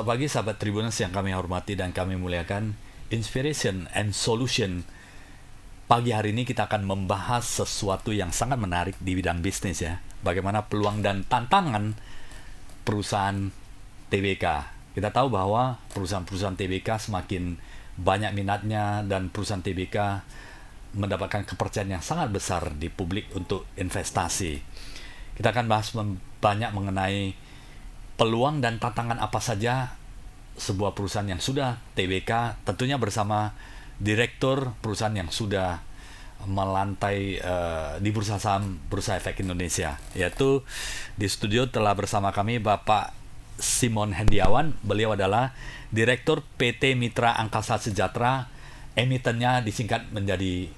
Selamat pagi sahabat Tribuners yang kami hormati dan kami muliakan. Inspiration and Solution. Pagi hari ini kita akan membahas sesuatu yang sangat menarik di bidang bisnis ya. Bagaimana peluang dan tantangan perusahaan TBK. Kita tahu bahwa perusahaan-perusahaan TBK semakin banyak minatnya dan perusahaan TBK mendapatkan kepercayaan yang sangat besar di publik untuk investasi. Kita akan bahas banyak mengenai peluang dan tantangan apa saja sebuah perusahaan yang sudah TBK, tentunya bersama direktur perusahaan yang sudah melantai di Bursa Saham Bursa Efek Indonesia. Yaitu di studio telah bersama kami Bapak Simon Hendiawan. Beliau adalah Direktur PT Mitra Angkasa Sejahtera, emitennya disingkat menjadi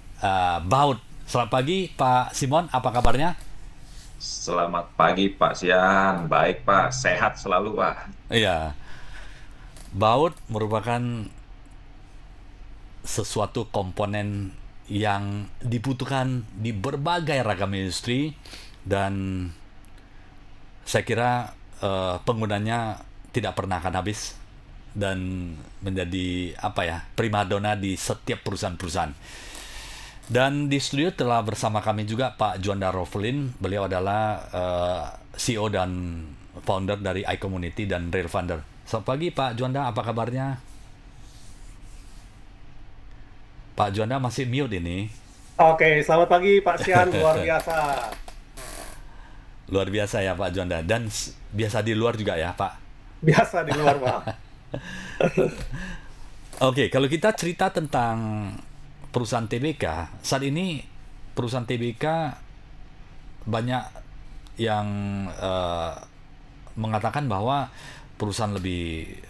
BAUD. Selamat pagi Pak Simon, apa kabarnya? Selamat pagi Pak Sian, baik Pak, sehat selalu Pak. Iya, BAUD merupakan sesuatu komponen yang dibutuhkan di berbagai ragam industri dan saya kira penggunanya tidak pernah akan habis dan menjadi primadona di setiap perusahaan-perusahaan. Dan di studio telah bersama kami juga Pak Juanda Rovelin. Beliau adalah CEO dan founder dari iCommunity dan Rare Funder. Selamat pagi Pak Juanda, apa kabarnya? Pak Juanda masih mute ini. Oke, selamat pagi Pak Sian, luar biasa. Luar biasa ya Pak Juanda. Dan biasa di luar juga ya Pak. Biasa di luar Pak. Oke, kalau kita cerita tentang perusahaan TBK, saat ini perusahaan TBK banyak yang mengatakan bahwa perusahaan lebih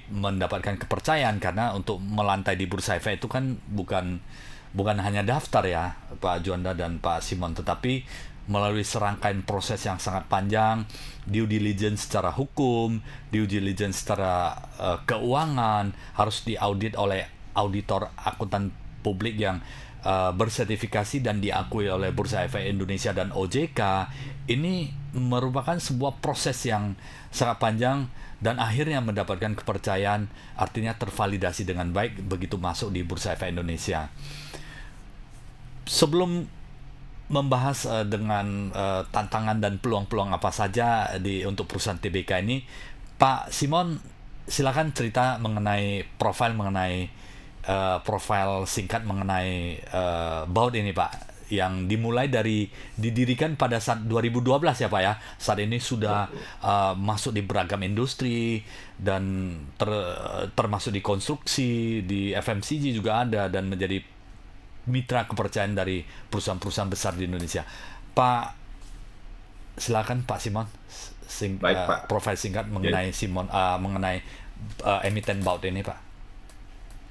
mendapatkan kepercayaan karena untuk melantai di Bursa Efek itu kan bukan hanya daftar ya Pak Juanda dan Pak Simon, tetapi melalui serangkaian proses yang sangat panjang, due diligence secara hukum, due diligence secara keuangan, harus diaudit oleh auditor akuntan publik yang bersertifikasi dan diakui oleh Bursa Efek Indonesia dan OJK. Ini merupakan sebuah proses yang sangat panjang dan akhirnya mendapatkan kepercayaan, artinya tervalidasi dengan baik begitu masuk di Bursa Efek Indonesia. Sebelum membahas dengan tantangan dan peluang-peluang apa saja untuk perusahaan TBK ini, Pak Simon silakan cerita mengenai profil singkat mengenai BAUD ini Pak, yang dimulai dari didirikan pada saat 2012 ya Pak ya. Saat ini sudah masuk di beragam industri dan termasuk di konstruksi, di FMCG juga ada, dan menjadi mitra kepercayaan dari perusahaan-perusahaan besar di Indonesia. Pak, silakan Pak Simon, Baik Pak. profil singkat mengenai Simon, mengenai emiten BAUD ini Pak.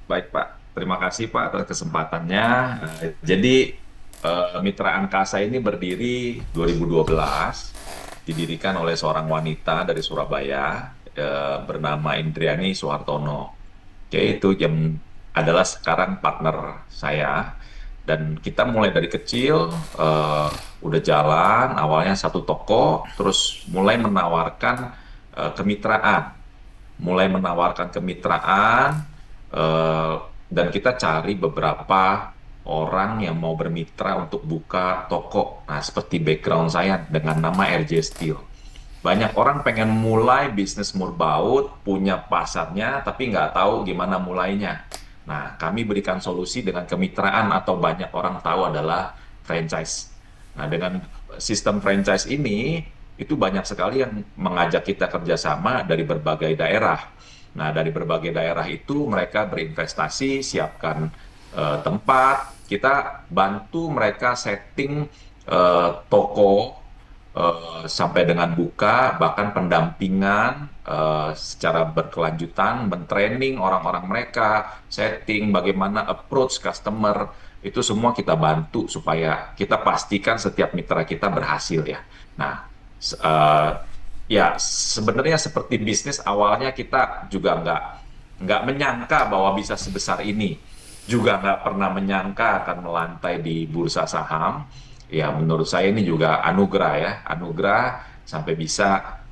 Baik Pak, terima kasih Pak atas kesempatannya. Jadi Mitra Angkasa ini berdiri 2012, didirikan oleh seorang wanita dari Surabaya bernama Indriani Suhartono. Itu yang adalah sekarang partner saya. Dan kita mulai dari kecil, udah jalan, awalnya satu toko, terus mulai menawarkan kemitraan. Dan kita cari beberapa orang yang mau bermitra untuk buka toko. Nah, seperti background saya dengan nama RJ Steel. Banyak orang pengen mulai bisnis murbaut, punya pasarnya, tapi nggak tahu gimana mulainya. Nah, kami berikan solusi dengan kemitraan atau banyak orang tahu adalah franchise. Nah, dengan sistem franchise ini, itu banyak sekali yang mengajak kita kerjasama dari berbagai daerah. Nah, dari berbagai daerah itu mereka berinvestasi, siapkan tempat, kita bantu mereka setting toko sampai dengan buka, bahkan pendampingan secara berkelanjutan, mentraining orang-orang mereka, setting bagaimana approach customer, itu semua kita bantu supaya kita pastikan setiap mitra kita berhasil ya. Nah, ya sebenarnya seperti bisnis awalnya kita juga nggak menyangka bahwa bisa sebesar ini, juga nggak pernah menyangka akan melantai di bursa saham. Ya menurut saya ini juga anugerah ya, anugerah sampai bisa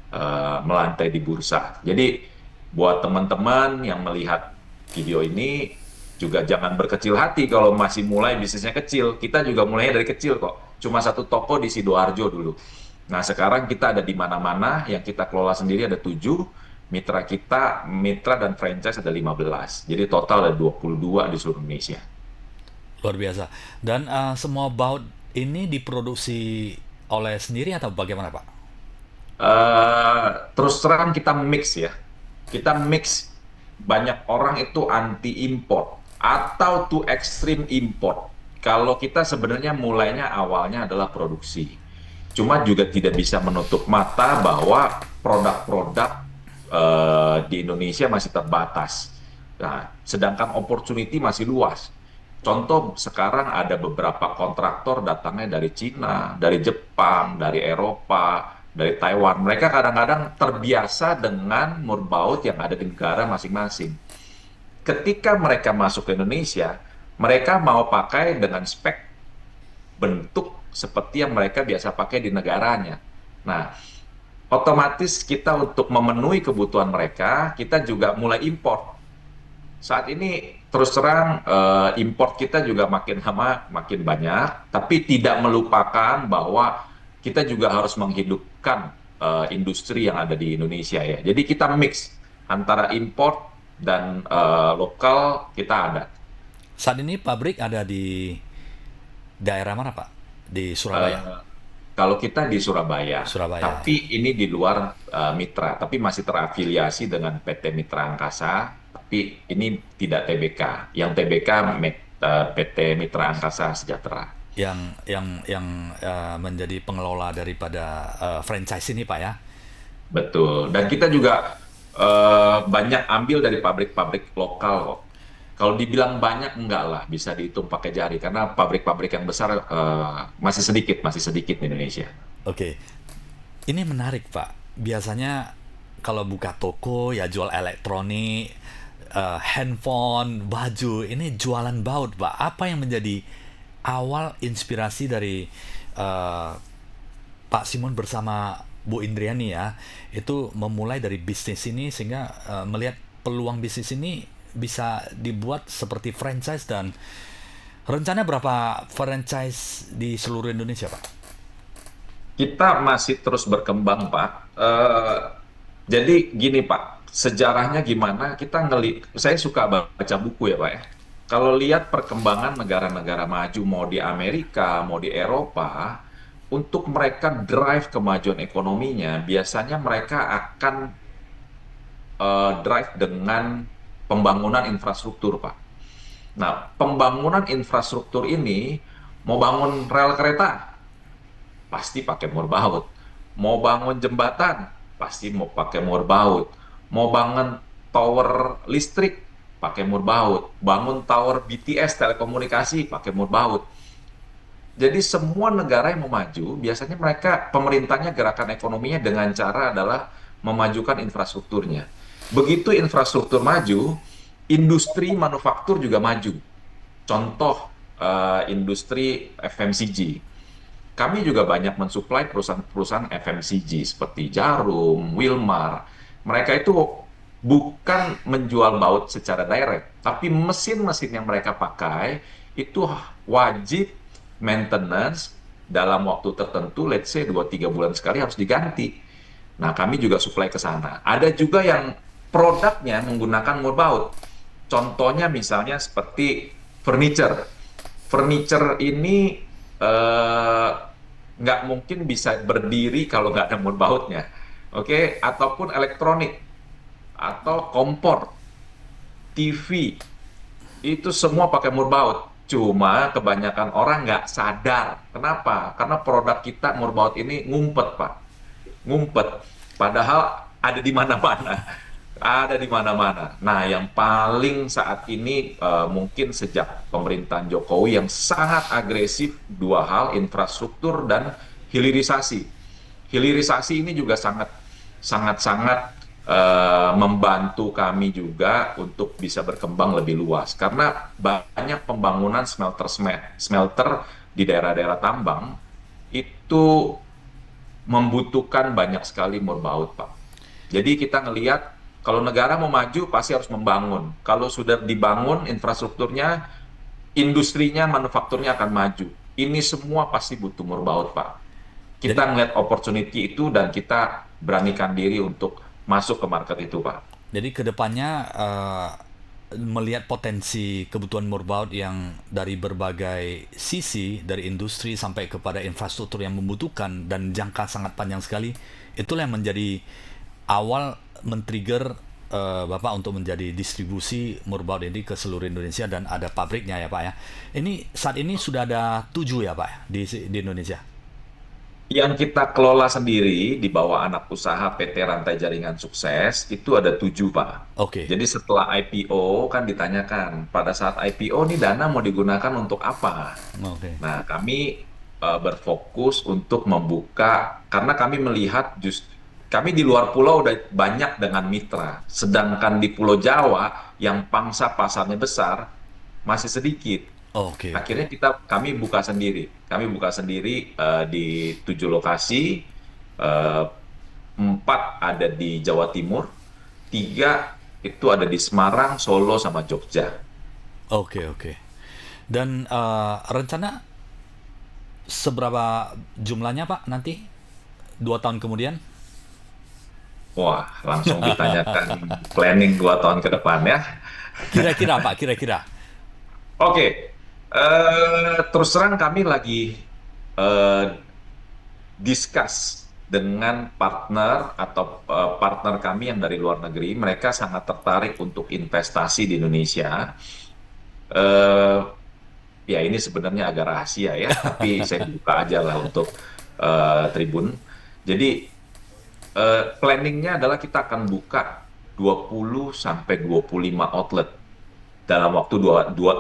melantai di bursa. Jadi Buat teman-teman yang melihat video ini, juga jangan berkecil hati kalau masih mulai bisnisnya kecil. Kita juga mulainya dari kecil kok. Cuma satu toko di Sidoarjo dulu. Nah, sekarang kita ada di mana-mana, yang kita kelola sendiri ada 7, mitra kita, mitra dan franchise ada 15. Jadi total ada 22 di seluruh Indonesia. Luar biasa. Dan semua baut ini diproduksi oleh sendiri atau bagaimana, Pak? Terus terang kita mix ya. Kita mix, banyak orang itu anti import atau to extreme import. Kalau kita sebenarnya mulainya awalnya adalah produksi. Cuma juga tidak bisa menutup mata bahwa produk-produk di Indonesia masih terbatas. Nah, sedangkan opportunity masih luas. Contoh sekarang ada beberapa kontraktor datangnya dari Cina, dari Jepang, dari Eropa, dari Taiwan. Mereka kadang-kadang terbiasa dengan murbaut yang ada di negara masing-masing. Ketika mereka masuk ke Indonesia, mereka mau pakai dengan spek bentuk seperti yang mereka biasa pakai di negaranya. Nah, otomatis kita untuk memenuhi kebutuhan mereka, kita juga mulai import. Saat ini terus terang import kita juga makin lama makin banyak, tapi tidak melupakan bahwa kita juga harus menghidupkan industri yang ada di Indonesia ya. Jadi kita mix antara import dan lokal kita ada. Saat ini pabrik ada di daerah mana, Pak? Di Surabaya. Eh, Kalau kita di Surabaya, Surabaya. tapi ini di luar mitra, tapi masih terafiliasi dengan PT Mitra Angkasa, tapi ini tidak TBK. Yang TBK PT Mitra Angkasa Sejahtera. Yang menjadi pengelola daripada franchise ini, Pak ya. Betul. Dan kita juga banyak ambil dari pabrik-pabrik lokal kok. Kalau dibilang banyak, enggak lah, bisa dihitung pakai jari. Karena pabrik-pabrik yang besar masih sedikit di Indonesia. Oke. Ini menarik, Pak. Biasanya kalau buka toko ya jual elektronik, handphone, baju. Ini jualan baut, Pak. Apa yang menjadi awal inspirasi dari Pak Simon bersama Bu Indriani ya, itu memulai dari bisnis ini sehingga melihat peluang bisnis ini bisa dibuat seperti franchise, dan rencana berapa franchise di seluruh Indonesia, Pak? Kita masih terus berkembang, Pak. Jadi gini, Pak, sejarahnya gimana? Saya suka baca buku ya, Pak ya. Kalau lihat perkembangan negara-negara maju, mau di Amerika, mau di Eropa, untuk mereka drive kemajuan ekonominya, biasanya mereka akan drive dengan pembangunan infrastruktur, Pak. Nah, pembangunan infrastruktur ini, mau bangun rel kereta, pasti pakai murbaut. Mau bangun jembatan, pasti mau pakai murbaut. Mau bangun tower listrik, pakai murbaut. Bangun tower BTS telekomunikasi, pakai murbaut. Jadi semua negara yang mau maju, biasanya mereka, pemerintahnya gerakan ekonominya dengan cara adalah memajukan infrastrukturnya. Begitu infrastruktur maju, industri manufaktur juga maju. Contoh industri FMCG. Kami juga banyak mensuplai perusahaan-perusahaan FMCG seperti Jarum, Wilmar. Mereka itu bukan menjual baut secara direct, tapi mesin-mesin yang mereka pakai itu wajib maintenance dalam waktu tertentu, let's say 2-3 bulan sekali harus diganti. Nah, kami juga supply ke sana. Ada juga yang produknya menggunakan murbaut. Contohnya misalnya seperti furniture. Furniture ini nggak mungkin bisa berdiri kalau nggak ada murbautnya. Oke, ataupun elektronik, atau kompor, TV, itu semua pakai murbaut. Cuma kebanyakan orang nggak sadar. Kenapa? Karena produk kita murbaut ini ngumpet, Pak. Ngumpet. Padahal ada di mana-mana. Ada di mana-mana. Nah, yang paling saat ini mungkin sejak pemerintahan Jokowi yang sangat agresif, dua hal, infrastruktur dan hilirisasi. Hilirisasi ini juga sangat membantu kami juga untuk bisa berkembang lebih luas. Karena banyak pembangunan smelter di daerah-daerah tambang itu membutuhkan banyak sekali murbaut, Pak. Jadi kita ngelihat Kalau negara mau maju, pasti harus membangun. Kalau sudah dibangun infrastrukturnya, industrinya, manufakturnya akan maju. Ini semua pasti butuh murbaut, Pak. Jadi Kita ngeliat opportunity itu dan kita beranikan diri untuk masuk ke market itu, Pak. Jadi kedepannya melihat potensi kebutuhan murbaut yang dari berbagai sisi, dari industri sampai kepada infrastruktur yang membutuhkan dan jangka sangat panjang sekali, itulah yang menjadi awal men-trigger Bapak untuk menjadi distribusi murbaut ini ke seluruh Indonesia dan ada pabriknya ya Pak ya. Ini saat ini sudah ada 7 ya Pak ya, di Indonesia. Yang kita kelola sendiri di bawah anak usaha PT Rantai Jaringan Sukses itu ada 7, Pak. Oke, Jadi setelah IPO kan ditanyakan, pada saat IPO nih dana mau digunakan untuk apa? oke, Nah, kami berfokus untuk membuka, karena kami melihat kami di luar pulau udah banyak dengan mitra, sedangkan di Pulau Jawa yang pangsa pasarnya besar masih sedikit. oke, oke. Akhirnya kami buka sendiri. Kami buka sendiri di 7 lokasi, eh, 4 ada di Jawa Timur, 3 itu ada di Semarang, Solo, sama Jogja. Oke, oke. Dan rencana seberapa jumlahnya Pak nanti 2 tahun kemudian? Wah, langsung ditanyakan planning 2 tahun ke depan ya. Kira-kira Pak, kira-kira. Oke, terus terang kami lagi eh, discuss dengan partner atau partner kami yang dari luar negeri. Mereka sangat tertarik untuk investasi di Indonesia. Eh, Ya ini sebenarnya agak rahasia ya, tapi saya buka aja lah untuk Tribun. Jadi planningnya adalah kita akan buka 20 sampai 25 outlet dalam waktu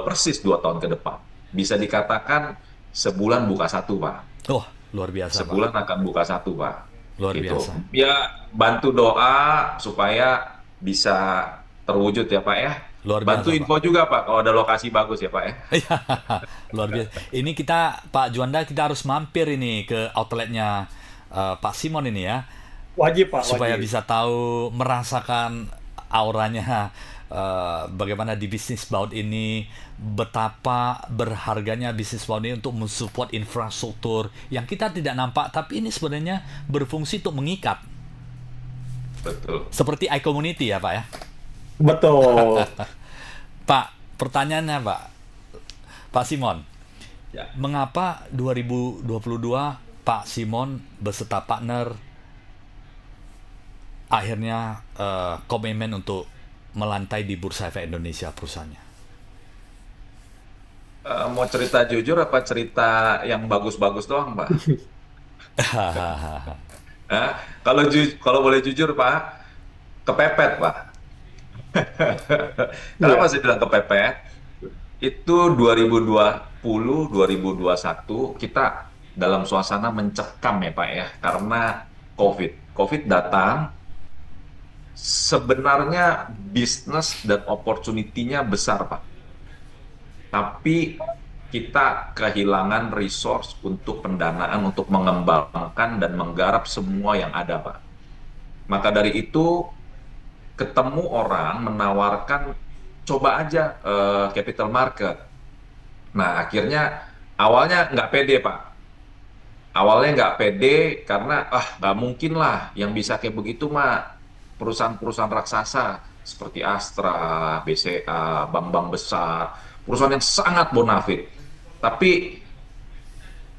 persis 2 tahun ke depan. Bisa dikatakan sebulan buka satu, Pak. Oh, luar biasa Pak. Sebulan akan buka satu, Pak. Luar Gitu. biasa. Ya, bantu doa supaya bisa terwujud ya, Pak ya. Luar Bantu biasa Pak. info juga, Pak, kalau ada lokasi bagus ya, Pak ya. Iya, luar biasa. Ini kita Pak Juanda kita harus mampir ini ke outletnya Pak Simon ini ya, Wajib, Pak, supaya wajib. bisa tahu merasakan auranya bagaimana di bisnis baut ini, betapa berharganya bisnis baut ini untuk mensupport infrastruktur yang kita tidak nampak tapi ini sebenarnya berfungsi untuk mengikat Betul. seperti iCommunity ya Pak ya. Betul. Pak, pertanyaannya Pak Simon, Ya. mengapa 2022 Pak Simon beserta partner akhirnya komitmen untuk melantai di Bursa Efek Indonesia perusahaannya? Mau cerita jujur apa cerita yang bagus-bagus doang, Pak? Hah? Kalau boleh jujur, Pak, kepepet, Pak. Kenapa Iya. saya bilang kepepet? Itu 2020, 2021 kita dalam suasana mencekam ya, Pak ya, karena COVID. COVID datang, sebenarnya bisnis dan opportunity-nya besar, Pak. Tapi kita kehilangan resource untuk pendanaan untuk mengembangkan dan menggarap semua yang ada, Pak. Maka dari itu ketemu orang menawarkan coba aja capital market. Nah, akhirnya awalnya nggak pede, Pak. Awalnya nggak pede karena nggak mungkin lah yang bisa kayak begitu mah perusahaan-perusahaan raksasa seperti Astra, BCA, bank-bank besar, perusahaan yang sangat bonafit. Tapi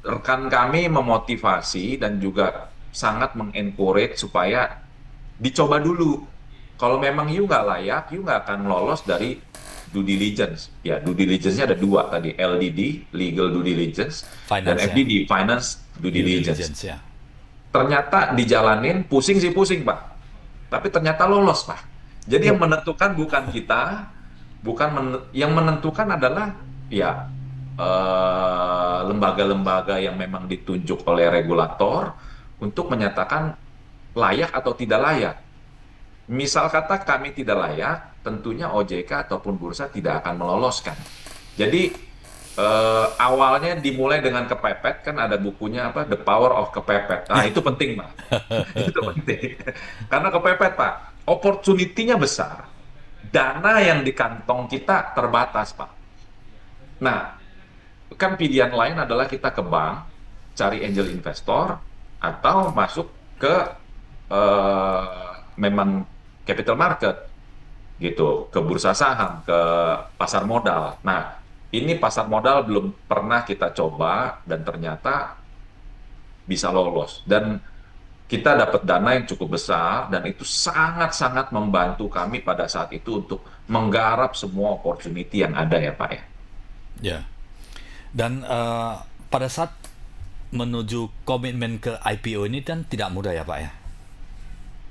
rekan kami memotivasi dan juga sangat mengencourage supaya dicoba dulu. Kalau memang you nggak layak, you nggak akan lolos dari due diligence. Ya, due diligence-nya ada 2 tadi, LDD, legal due diligence, dan Finance ya, FDD, finance due due diligence. diligence ya. Ternyata dijalanin, pusing sih pusing, Pak. Tapi ternyata lolos, Pak. Jadi yang menentukan bukan kita, yang menentukan adalah ya lembaga-lembaga yang memang ditunjuk oleh regulator untuk menyatakan layak atau tidak layak. Misal kata kami tidak layak, tentunya OJK ataupun bursa tidak akan meloloskan. Jadi awalnya dimulai dengan kepepet, kan ada bukunya The Power of Kepepet. Nah itu penting, Pak. Itu penting. Karena kepepet, Pak. opportunity-nya besar, dana yang di kantong kita terbatas, Pak. Nah, kan pilihan lain adalah kita ke bank, cari angel investor, atau masuk ke memang capital market, gitu, ke bursa saham, ke pasar modal. Nah, ini pasar modal belum pernah kita coba dan ternyata bisa lolos. Dan kita dapat dana yang cukup besar dan itu sangat-sangat membantu kami pada saat itu untuk menggarap semua opportunity yang ada ya Pak ya. Ya. Dan pada saat menuju komitmen ke IPO ini kan tidak mudah ya Pak ya.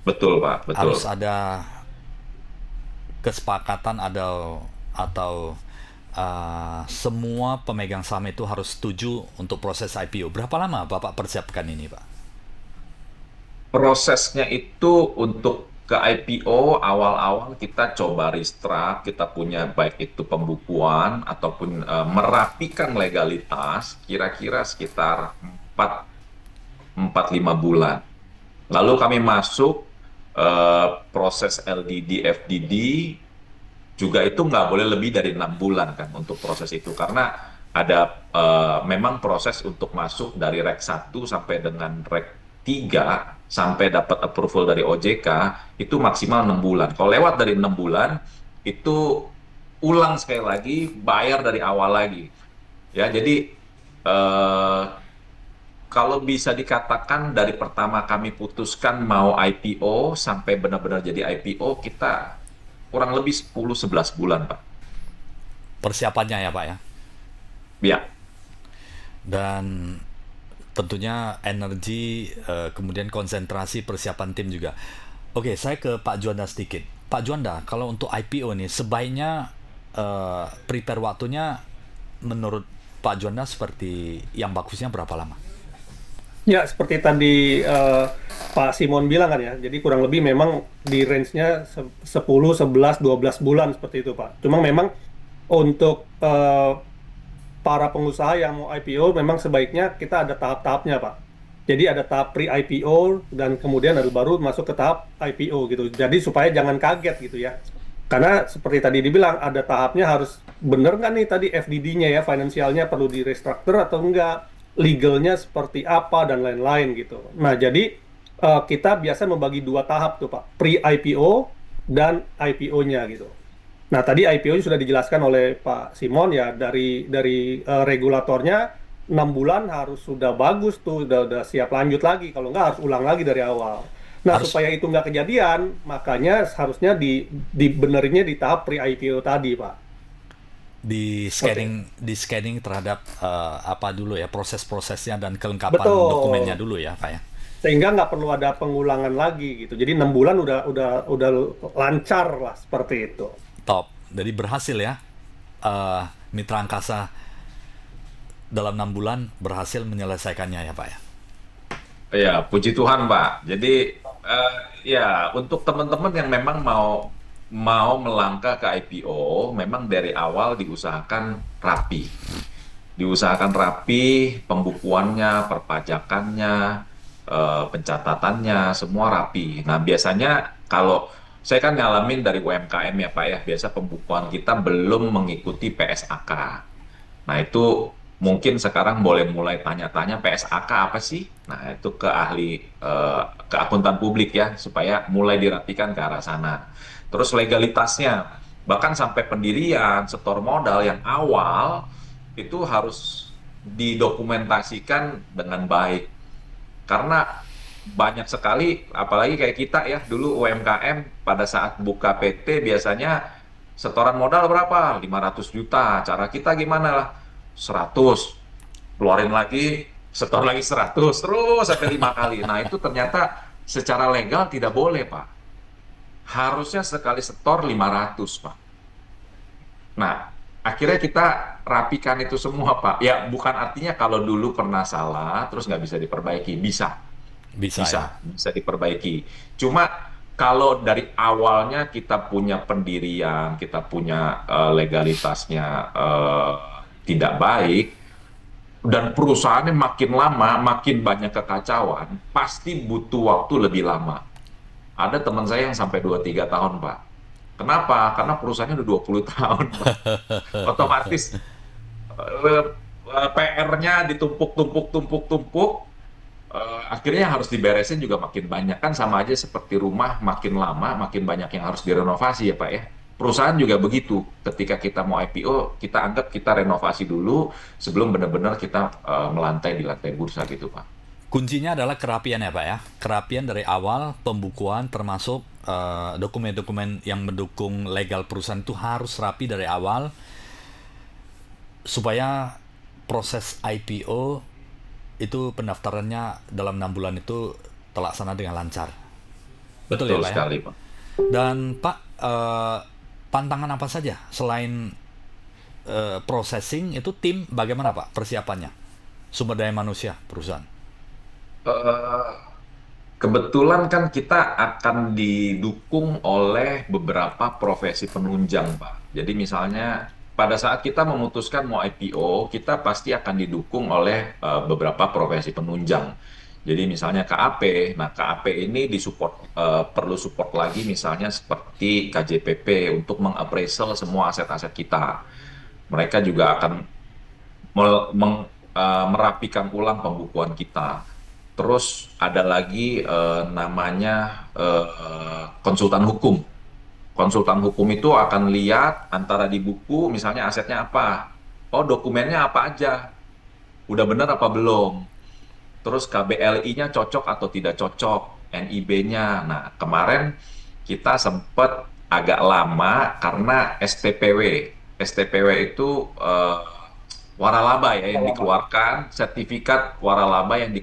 Betul Pak, betul. Harus ada kesepakatan atau semua pemegang saham itu harus setuju untuk proses IPO. Berapa lama Bapak persiapkan ini Pak? Prosesnya itu untuk ke IPO awal-awal kita coba restruct, kita punya baik itu pembukuan ataupun merapikan legalitas kira-kira sekitar 4-5 bulan. Lalu kami masuk proses LDD, FDD juga itu nggak boleh lebih dari 6 bulan kan untuk proses itu karena ada memang proses untuk masuk dari Reg 1 sampai dengan Reg 3 sampai dapat approval dari OJK itu maksimal 6 bulan. Kalau lewat dari 6 bulan itu ulang sekali lagi bayar dari awal lagi. Ya, jadi kalau bisa dikatakan dari pertama kami putuskan mau IPO sampai benar-benar jadi IPO kita kurang lebih 10-11 bulan, Pak. Persiapannya ya Pak ya. Ya, Dan tentunya energi, kemudian konsentrasi persiapan tim juga. Oke, saya ke Pak Juanda sedikit. Pak Juanda, kalau untuk IPO nih sebaiknya prepare waktunya menurut Pak Juanda seperti yang bagusnya berapa lama? Ya, seperti tadi Pak Simon bilang kan ya, jadi kurang lebih memang di range-nya 10, 11, 12 bulan seperti itu Pak. Cuma memang untuk para pengusaha yang mau IPO memang sebaiknya kita ada tahap-tahapnya Pak. Jadi ada tahap pre-IPO dan kemudian baru masuk ke tahap IPO gitu. Jadi supaya jangan kaget gitu ya. Karena seperti tadi dibilang ada tahapnya harus bener nggak nih tadi FDD-nya ya, finansialnya perlu di restructure atau enggak, legalnya seperti apa dan lain-lain gitu. Nah jadi kita biasa membagi dua tahap tuh Pak, pre-IPO dan IPO-nya gitu. Nah, tadi IPO sudah dijelaskan oleh Pak Simon ya dari regulatornya 6 bulan harus sudah bagus tuh, udah siap lanjut lagi. Kalau nggak harus ulang lagi dari awal. Nah, Harus supaya itu nggak kejadian, makanya harusnya dibenerinnya di tahap pre-IPO tadi, Pak. Seperti di scanning terhadap apa dulu ya proses-prosesnya dan kelengkapan dokumennya betul. dulu ya Pak ya. Sehingga nggak perlu ada pengulangan lagi gitu. Jadi 6 bulan udah lancar lah seperti itu. Top. Jadi berhasil ya, eh, Mitra Angkasa dalam 6 bulan berhasil menyelesaikannya ya Pak ya. ya puji Tuhan Pak. Jadi ya untuk teman-teman yang memang mau mau melangkah ke IPO, memang dari awal diusahakan rapi. Diusahakan rapi, pembukuannya, perpajakannya, pencatatannya, semua rapi. Nah, biasanya kalau saya kan ngalamin dari UMKM ya Pak ya, biasa pembukuan kita belum mengikuti PSAK. Nah, itu mungkin sekarang boleh mulai tanya-tanya PSAK apa sih? Nah, itu ke ahli ke akuntan publik ya, supaya mulai dirapikan ke arah sana. Terus legalitasnya, bahkan sampai pendirian, setor modal yang awal itu harus didokumentasikan dengan baik. Karena banyak sekali, apalagi kayak kita ya, dulu UMKM pada saat buka PT biasanya setoran modal berapa? 500 juta. Cara kita gimana lah? 100. Keluarin lagi, setor lagi 100. Terus sampai 5 kali. Nah itu ternyata secara legal tidak boleh Pak. Harusnya sekali setor 500 Pak. Nah, akhirnya kita rapikan itu semua, Pak. Ya, bukan artinya kalau dulu pernah salah, terus nggak bisa diperbaiki. Bisa, Bisa ya. bisa diperbaiki. Cuma kalau dari awalnya kita punya pendirian, kita punya legalitasnya tidak baik, dan perusahaannya makin lama, makin banyak kekacauan, pasti butuh waktu lebih lama. Ada teman saya yang sampai 2-3 tahun, Pak. Kenapa? Karena perusahaannya udah 20 tahun, Pak. Otomatis PR-nya ditumpuk-tumpuk-tumpuk-tumpuk, akhirnya harus diberesin juga makin banyak. Kan sama aja seperti rumah, makin lama makin banyak yang harus direnovasi ya Pak ya. Perusahaan juga begitu. Ketika kita mau IPO, kita anggap kita renovasi dulu sebelum benar-benar kita melantai di lantai bursa gitu Pak. Kuncinya adalah kerapian ya Pak ya. Kerapian dari awal pembukuan termasuk dokumen-dokumen yang mendukung legal perusahaan itu harus rapi dari awal supaya proses IPO itu pendaftarannya dalam 6 bulan itu terlaksana dengan lancar. Betul ya Betul Pak ya? sekali Pak. Dan Pak, tantangan apa saja selain processing itu tim bagaimana Pak persiapannya? Sumber daya manusia perusahaan. Eh, Kebetulan kan kita akan didukung oleh beberapa profesi penunjang, Pak. Jadi misalnya pada saat kita memutuskan mau IPO, kita pasti akan didukung oleh beberapa profesi penunjang. Jadi misalnya KAP, nah KAP ini disupport, perlu support lagi misalnya seperti KJPP untuk mengappraisal semua aset-aset kita. Mereka juga akan merapikan ulang pembukuan kita. Terus ada lagi namanya konsultan hukum. Konsultan hukum itu akan lihat antara di buku, misalnya asetnya apa, oh dokumennya apa aja, udah benar apa belum. Terus KBLI-nya cocok atau tidak cocok, NIB-nya. Nah, kemarin kita sempat agak lama karena STPW. STPW itu waralaba ya yang dikeluarkan, sertifikat waralaba yang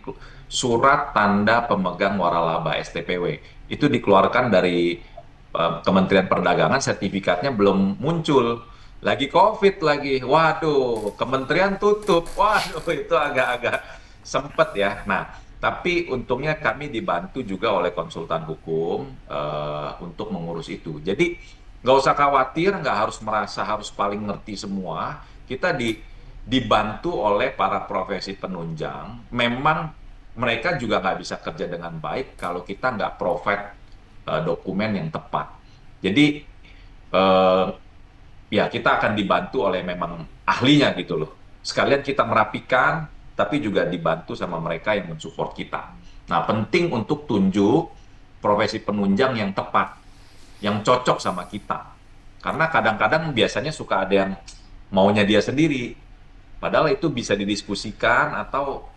surat tanda pemegang waralaba STPW. Itu dikeluarkan dari Kementerian Perdagangan, sertifikatnya belum muncul. Lagi COVID lagi. Waduh, kementerian tutup. Waduh, itu agak-agak sempet ya. Nah, tapi untungnya kami dibantu juga oleh konsultan hukum untuk mengurus itu. Jadi nggak usah khawatir, nggak harus merasa harus paling ngerti semua. Kita dibantu oleh para profesi penunjang. Memang mereka juga nggak bisa kerja dengan baik kalau kita nggak provide dokumen yang tepat. Jadi eh, ya kita akan dibantu oleh memang ahlinya gitu loh. Sekalian kita merapikan, tapi juga dibantu sama mereka yang mensupport kita. Nah, penting untuk tunjuk profesi penunjang yang tepat, yang cocok sama kita. Karena kadang-kadang biasanya suka ada yang maunya dia sendiri, padahal itu bisa didiskusikan atau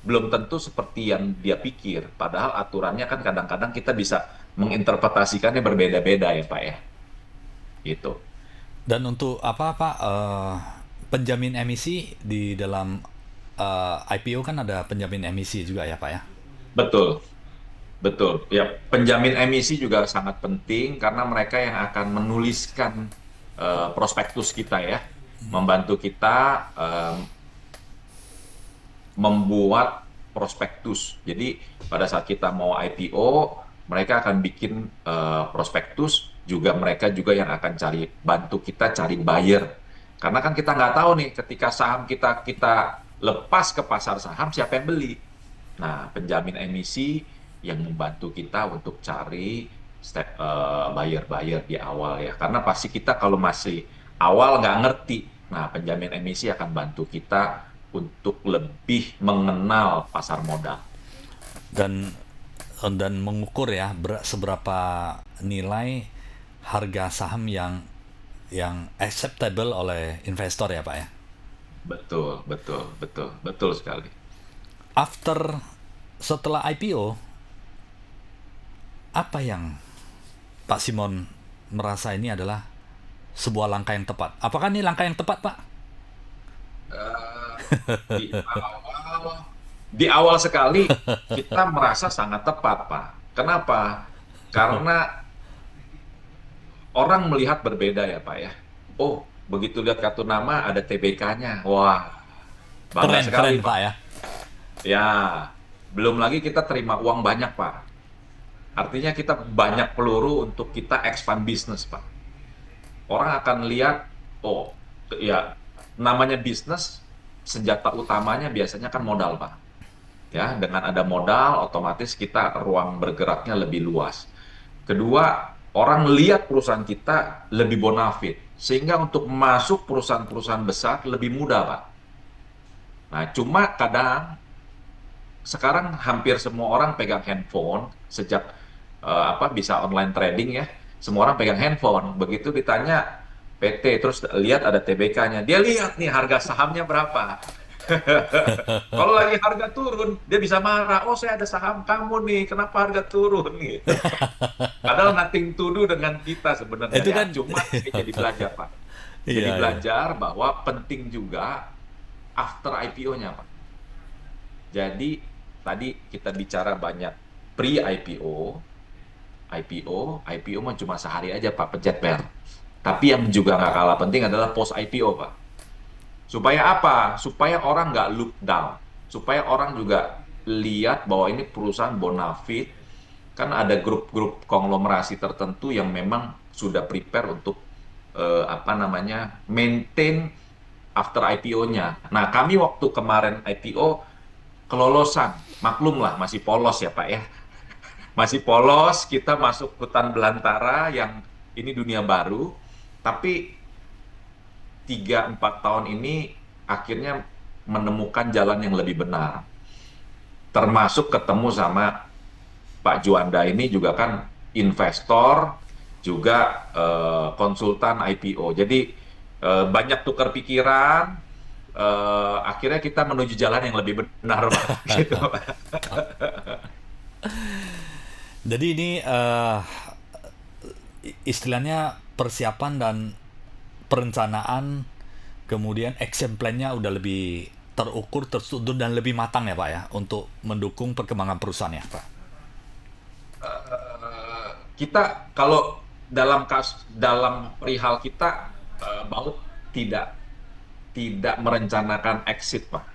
belum tentu seperti yang dia pikir. Padahal aturannya kan kadang-kadang kita bisa menginterpretasikannya berbeda-beda ya Pak ya. Gitu. Dan untuk apa Pak, penjamin emisi di dalam IPO kan ada penjamin emisi juga ya Pak ya? Betul, betul. Ya, penjamin emisi juga sangat penting karena mereka yang akan menuliskan prospektus kita ya, membantu kita membuat prospektus. Jadi pada saat kita mau IPO, mereka akan bikin prospektus, juga mereka juga yang akan bantu kita cari buyer. Karena kan kita nggak tahu nih ketika saham kita lepas ke pasar saham siapa yang beli. Nah, penjamin emisi yang membantu kita untuk cari buyer-buyer di awal ya. Karena pasti kita kalau masih awal nggak ngerti, nah penjamin emisi akan bantu kita untuk lebih mengenal pasar modal. Dan mengukur ya seberapa nilai harga saham yang acceptable oleh investor ya Pak ya. Betul, betul, betul, betul sekali. Setelah IPO, apa yang Pak Simon merasa ini adalah sebuah langkah yang tepat? Apakah ini langkah yang tepat Pak? Di awal sekali kita merasa sangat tepat, Pak. Kenapa? Karena orang melihat berbeda ya, Pak ya. Oh, begitu lihat kartu nama ada TBK-nya. Wah, bangga Keren, sekali, keren Pak. Pak ya. Ya, belum lagi kita terima uang banyak, Pak. Artinya kita banyak peluru untuk kita expand bisnis, Pak. Orang akan lihat, oh, ya, namanya bisnis, senjata utamanya biasanya kan modal, Pak. Ya, dengan ada modal, otomatis kita ruang bergeraknya lebih luas. Kedua, orang lihat perusahaan kita lebih bonafit, sehingga untuk masuk perusahaan-perusahaan besar lebih mudah, Pak. Nah, cuma kadang sekarang hampir semua orang pegang handphone sejak bisa online trading ya. Semua orang pegang handphone. Begitu ditanya PT, terus lihat ada TBK-nya. Dia lihat nih harga sahamnya berapa. Kalau lagi harga turun, dia bisa marah. Oh, saya ada saham kamu nih, kenapa harga turun gitu. Padahal nothing to do dengan kita sebenarnya Itu ya. kan Cuma saya jadi belajar, Pak. Jadi iya, iya. belajar bahwa penting juga after IPO-nya, Pak. Jadi tadi kita bicara banyak pre-IPO, IPO mah cuma sehari aja Pak pencet per. Tapi yang juga nggak kalah penting adalah post IPO Pak. Supaya apa? Supaya orang nggak look down. Supaya orang juga lihat bahwa ini perusahaan bonafit. Kan ada grup-grup konglomerasi tertentu yang memang sudah prepare untuk maintain after IPO-nya. Nah, kami waktu kemarin IPO kelolosan, maklum lah masih polos ya Pak ya. Masih polos, kita masuk hutan belantara yang ini dunia baru, tapi 3-4 tahun ini akhirnya menemukan jalan yang lebih benar. Termasuk ketemu sama Pak Juanda ini juga kan investor, juga konsultan IPO. Jadi banyak tukar pikiran, akhirnya kita menuju jalan yang lebih benar, Pak. Gitu. Jadi ini istilahnya persiapan dan perencanaan, kemudian action plan-nya udah lebih terukur, terstruktur dan lebih matang ya Pak ya untuk mendukung perkembangan perusahaan ya Pak. Kita kalau dalam perihal kita Baut tidak tidak merencanakan exit, Pak.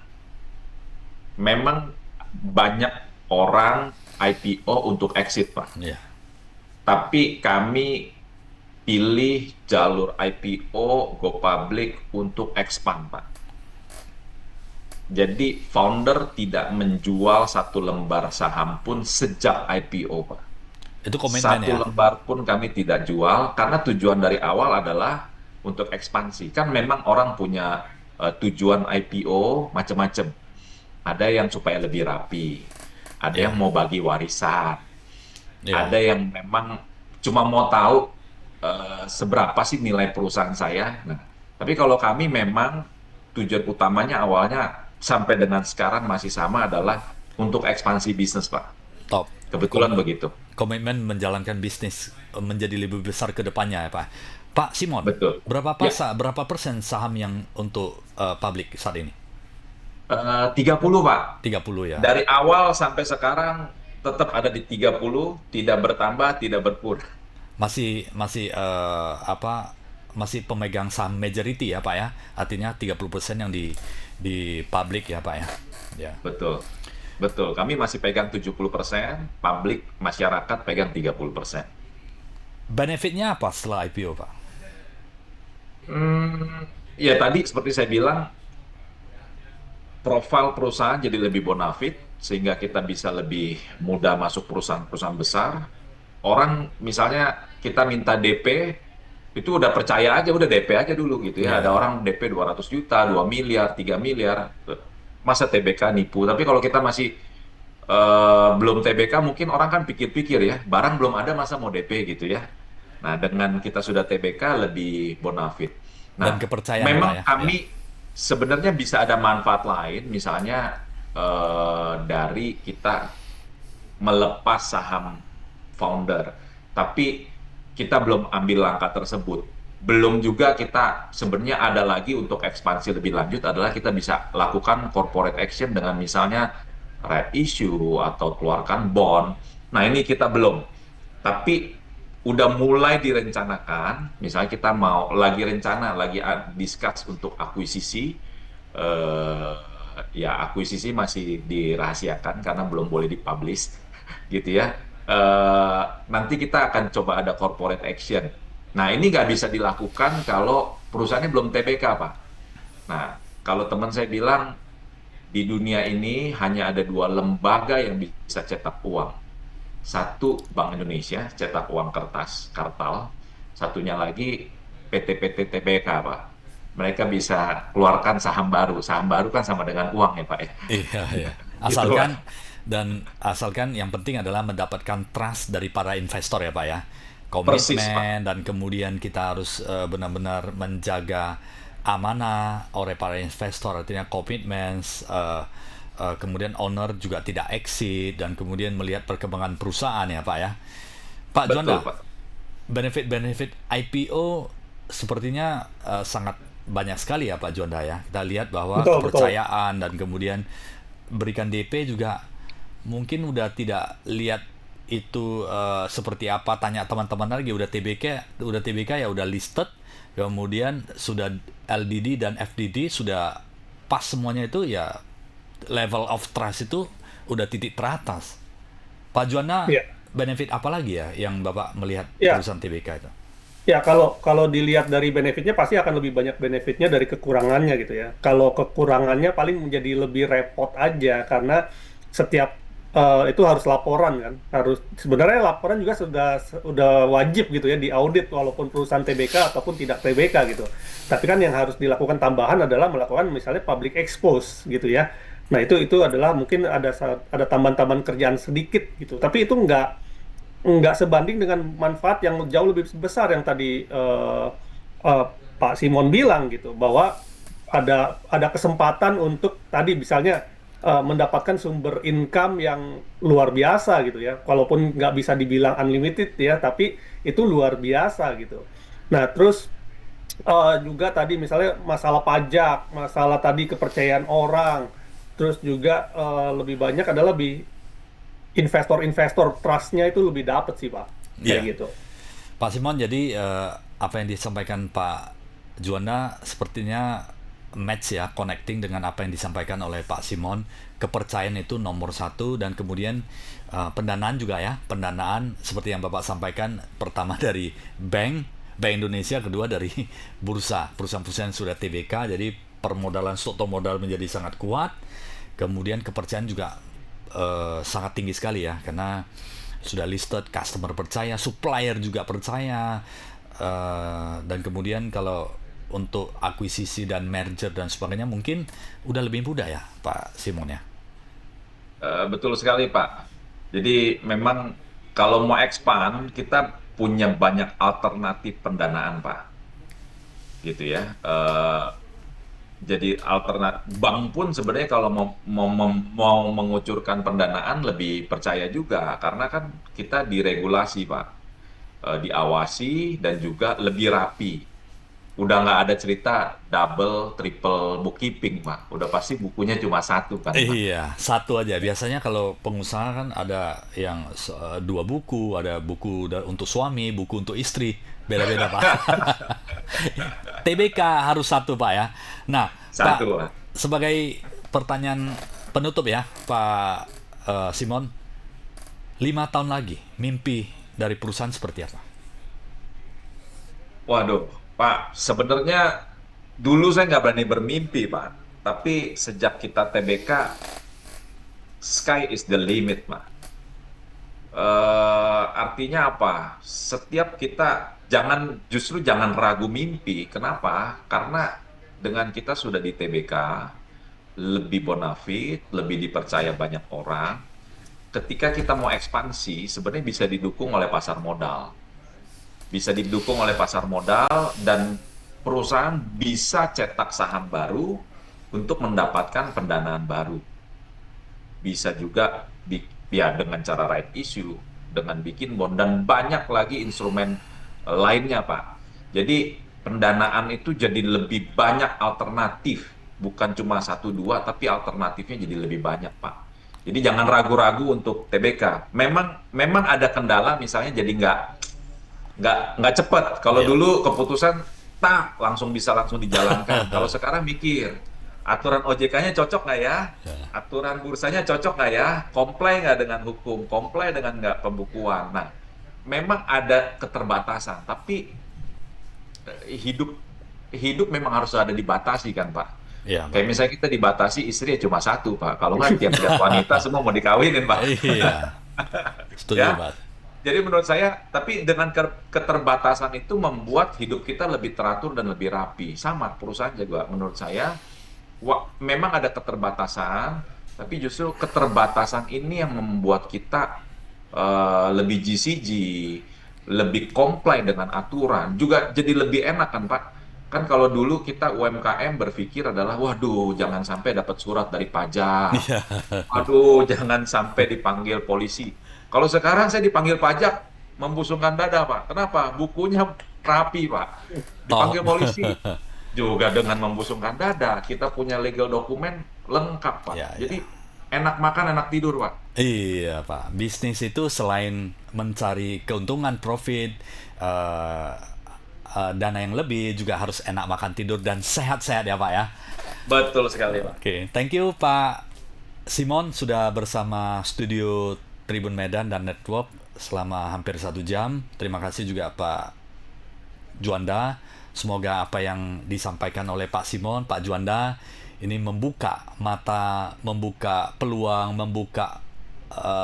Memang banyak orang IPO untuk exit, Pak. Iya. Tapi kami pilih jalur IPO go public untuk expand, Pak. Jadi founder tidak menjual satu lembar saham pun sejak IPO, Pak. Itu komitmen Satu ya. lembar pun kami tidak jual karena tujuan dari awal adalah untuk ekspansi. Kan memang orang punya tujuan IPO macam-macam. Ada yang supaya lebih rapi, ada Iya. yang mau bagi warisan, Iya. ada yang memang cuma mau tahu seberapa sih nilai perusahaan saya. Nah, tapi kalau kami memang tujuan utamanya awalnya sampai dengan sekarang masih sama adalah untuk ekspansi bisnis, Pak. Top. Kebetulan begitu. Komitmen menjalankan bisnis menjadi lebih besar ke depannya ya Pak. Pak Simon, Betul. berapa persen saham yang untuk publik saat ini? 30, Pak. 30 ya. Dari awal sampai sekarang tetap ada di 30, tidak bertambah, tidak berkurang. Masih masih masih pemegang saham majority ya Pak ya. Artinya 30% yang di publik ya Pak ya. Ya. Betul. Betul. Kami masih pegang 70%, publik masyarakat pegang 30%. Benefitnya apa setelah IPO Pak? Ya tadi seperti saya bilang, profil perusahaan jadi lebih bonafit, sehingga kita bisa lebih mudah masuk perusahaan-perusahaan besar. Orang misalnya kita minta DP, itu udah percaya aja, udah DP aja dulu gitu ya. Ya. Ada orang DP 200 juta, 2 miliar, 3 miliar. Masa TBK nipu? Tapi kalau kita masih belum TBK, mungkin orang kan pikir-pikir ya, barang belum ada masa mau DP gitu ya. Nah, dengan kita sudah TBK lebih bonafit. Dan Nah, kepercayaan ya Pak memang ya. kami sebenarnya bisa ada manfaat lain, misalnya dari kita melepas saham founder, tapi kita belum ambil langkah tersebut. Belum juga kita sebenarnya ada lagi untuk ekspansi lebih lanjut adalah kita bisa lakukan corporate action dengan misalnya right issue atau keluarkan bond. Nah ini kita belum, tapi udah mulai direncanakan. Misalnya kita mau lagi rencana, lagi discuss untuk akuisisi. Ya akuisisi masih dirahasiakan karena belum boleh dipublish, gitu ya. Nanti kita akan coba ada corporate action. Nah ini nggak bisa dilakukan kalau perusahaannya belum TBK, Pak. Nah kalau teman saya bilang di dunia ini hanya ada dua lembaga yang bisa cetak uang. Satu Bank Indonesia, cetak uang kertas, kartal. Satunya lagi PT-PT TBK, Pak. Mereka bisa keluarkan saham baru. Saham baru kan sama dengan uang ya, Pak ya. Iya, iya. Gitu, Pak. Asalkan yang penting adalah mendapatkan trust dari para investor ya Pak ya. Persis, Pak. Komitmen dan kemudian kita harus benar-benar menjaga amanah oleh para investor, artinya komitmen, kemudian owner juga tidak exit dan kemudian melihat perkembangan perusahaan ya Pak ya. Pak Betul, Juanda, Pak. benefit-benefit IPO sepertinya sangat banyak sekali ya Pak Juanda ya. Kita lihat bahwa Betul, betul. kepercayaan dan kemudian berikan DP juga mungkin udah tidak lihat itu seperti apa, tanya teman-teman lagi udah TBK ya udah listed, kemudian sudah LDD dan FDD sudah pas semuanya itu ya, level of trust itu udah titik teratas. Pak Juana, Ya, benefit apa lagi ya yang Bapak melihat ya, perusahaan TBK itu? ya, kalau kalau dilihat dari benefitnya pasti akan lebih banyak benefitnya dari kekurangannya gitu ya. Kalau kekurangannya paling menjadi lebih repot aja karena setiap itu harus laporan kan. Harus sebenarnya laporan juga sudah wajib gitu ya di audit walaupun perusahaan TBK ataupun tidak TBK gitu. Tapi kan yang harus dilakukan tambahan adalah melakukan misalnya public expose gitu ya. Nah, itu adalah mungkin ada tambahan-tambahan kerjaan sedikit gitu. Tapi itu nggak sebanding dengan manfaat yang jauh lebih besar yang tadi eh, Pak Simon bilang gitu, bahwa ada kesempatan untuk tadi misalnya mendapatkan sumber income yang luar biasa gitu ya, walaupun nggak bisa dibilang unlimited ya, tapi itu luar biasa gitu. Nah, terus juga tadi misalnya masalah pajak, masalah tadi kepercayaan orang, terus juga lebih banyak adalah investor-investor trust-nya itu lebih dapet sih Pak, kayak Iya. gitu. Pak Simon, jadi apa yang disampaikan Pak Juanda sepertinya match ya, connecting dengan apa yang disampaikan oleh Pak Simon. Kepercayaan itu nomor satu dan kemudian pendanaan juga ya, pendanaan seperti yang Bapak sampaikan, pertama dari Bank Indonesia, kedua dari bursa, perusahaan-perusahaan yang sudah TBK, jadi permodalan struktur modal menjadi sangat kuat. Kemudian kepercayaan juga sangat tinggi sekali ya, karena sudah listed, customer percaya, supplier juga percaya, dan kemudian kalau untuk akuisisi dan merger dan sebagainya mungkin udah lebih mudah ya Pak Simon ya. Betul sekali, Pak. Jadi memang kalau mau expand, kita punya banyak alternatif pendanaan, Pak. Gitu ya. Jadi bank pun sebenarnya kalau mau mengucurkan pendanaan lebih percaya juga karena kan kita diregulasi, Pak. Diawasi dan juga lebih rapi. Udah nggak ada cerita double, triple bookkeeping, Pak. Udah pasti bukunya cuma satu kan, Pak. Iya, satu aja. Biasanya kalau pengusaha kan ada yang dua buku, ada buku untuk suami, buku untuk istri, beda-beda Pak. TBK harus satu Pak ya. Nah, Pak, Satu, Pak. sebagai pertanyaan penutup ya Pak Simon, 5 tahun lagi mimpi dari perusahaan seperti apa? Waduh, Pak, sebenarnya dulu saya nggak berani bermimpi, Pak. Tapi sejak kita TBK, sky is the limit, Pak. Artinya apa? Setiap kita justru jangan ragu mimpi. Kenapa? Karena dengan kita sudah di TBK, lebih bonafit, lebih dipercaya banyak orang. Ketika kita mau ekspansi, sebenarnya bisa didukung oleh pasar modal. Bisa didukung oleh pasar modal dan perusahaan bisa cetak saham baru untuk mendapatkan pendanaan baru. Bisa juga ya dengan cara right issue, dengan bikin bond dan banyak lagi instrumen lainnya, Pak. Jadi pendanaan itu jadi lebih banyak alternatif, bukan cuma satu dua, tapi alternatifnya jadi lebih banyak, Pak. Jadi jangan ragu-ragu untuk TBK. Memang ada kendala, misalnya jadi nggak cepat. Kalau Iya. dulu keputusan tak langsung dijalankan. Kalau sekarang mikir aturan OJK-nya cocok nggak ya? Aturan bursanya cocok nggak ya? Comply nggak dengan hukum? Comply dengan nggak pembukuan? Nah, memang ada keterbatasan, tapi hidup hidup memang harus ada dibatasi kan, Pak. Iya, Kayak Pak. misalnya kita dibatasi istri ya cuma satu, Pak. Kalau nggak tiap lihat wanita semua mau dikawinin, Pak. Iya, setuju, Ya, Pak. jadi menurut saya, tapi dengan keterbatasan itu membuat hidup kita lebih teratur dan lebih rapi. Sama perusahaan juga menurut saya, memang ada keterbatasan, tapi justru keterbatasan ini yang membuat kita lebih GCG, lebih comply dengan aturan, juga jadi lebih enak kan Pak? Kan kalau dulu kita UMKM berpikir adalah, waduh, jangan sampai dapat surat dari pajak, Iya. waduh, jangan sampai dipanggil polisi. Kalau sekarang saya dipanggil pajak, membusungkan dada Pak. Kenapa? Bukunya rapi Pak. Oh, Dipanggil polisi, juga dengan membusungkan dada. Kita punya legal dokumen lengkap Pak. ya, ya. Jadi enak makan, enak tidur Pak. Iya, Pak. Bisnis itu selain mencari keuntungan, profit, eh, dana yang lebih, juga harus enak makan tidur dan sehat-sehat ya, Pak ya. Betul sekali Pak. Oke, thank you Pak Simon sudah bersama studio Tribun Medan dan Network selama hampir 1 jam. Terima kasih juga Pak Juanda. Semoga apa yang disampaikan oleh Pak Simon, Pak Juanda ini membuka mata, membuka peluang, membuka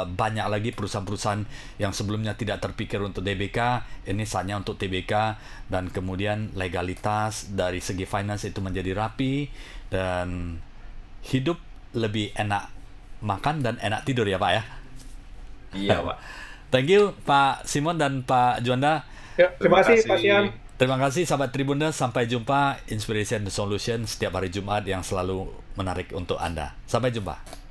banyak lagi perusahaan-perusahaan yang sebelumnya tidak terpikir untuk DBK, ini saatnya untuk TBK, dan kemudian legalitas dari segi finance itu menjadi rapi dan hidup lebih enak makan dan enak tidur ya Pak ya. Iya Pak. Thank you Pak Simon dan Pak Juanda. Ya, terima Terima kasih Pak kasih. Sian. Terima kasih sahabat Tribuners, sampai jumpa. Inspiration Solution setiap hari Jumat yang selalu menarik untuk Anda. Sampai jumpa.